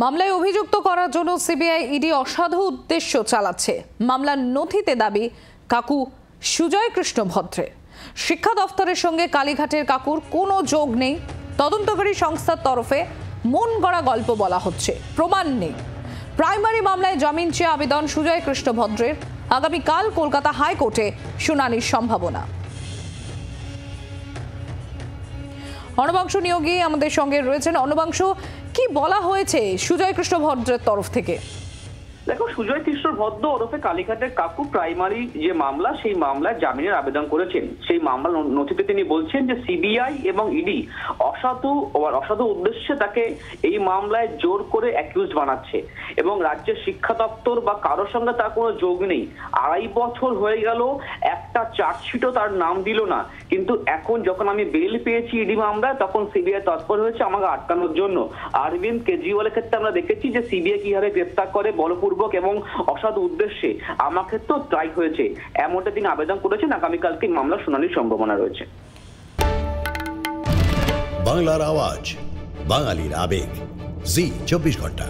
মামলায় অভিযুক্ত করার জন্য সিবিআই ইডি অসাধু উদ্দেশ্য চালাচ্ছে। মামলার নথিতে দাবি কাকু সুজয় কৃষ্ণ ভদ্রের। শিক্ষা দফতরের সঙ্গে কালীঘাটের কাকুর কোনো যোগ নেই। তদন্তকারী সংস্থার তরফে মন গড়া গল্প বলা হচ্ছে, প্রমাণ নেই। প্রাইমারি মামলায় জামিন চেয়ে আবেদন সুজয় কৃষ্ণ ভদ্রের। আগামীকাল কলকাতা হাইকোর্টে শুনানির সম্ভাবনা। অর্ণবাংশু নিয়োগী আমাদের সঙ্গে রয়েছেন। অর্ণবাংশু, কি বলা হয়েছে সুজয় কৃষ্ণ ভদ্রের তরফ থেকে? দেখো, সুজয় কৃষ্ণ ভদ্র ওরফে কালীঘাটের কাকু প্রাইমারি যে মামলা, সেই মামলায় জামিনের আবেদন করেছেন। সেই মামলার নথিতে তিনি বলছেন যে সিবিআই এবং ইডি অসাধু উদ্দেশ্যে তাকে এই মামলায় জোর করে অ্যাকিউজ বানাচ্ছে এবং রাজ্যের শিক্ষা দপ্তর বা কারোর সঙ্গে তার কোনো যোগ নেই। 2.5 বছর হয়ে গেল, একটা চার্জশিটও তার নাম দিল না। কিন্তু এখন যখন আমি বেল পেয়েছি ইডি মামলায়, তখন সিবিআই তৎপর হয়েছে আমাকে আটকানোর জন্য। অরবিন্দ কেজরিওয়ালের ক্ষেত্রে আমরা দেখেছি যে সিবিআই কিভাবে গ্রেফতার করে বলপূর্বক এবং অসাধু উদ্দেশ্যে। আমার ক্ষেত্রেও ট্রাই হয়েছে, এমনটা তিনি আবেদন করেছেন। আগামীকালকে মামলা শুনানির সম্ভাবনা রয়েছে। বাংলার আওয়াজ, বাঙালির আবেগ, জি 24 ঘন্টা।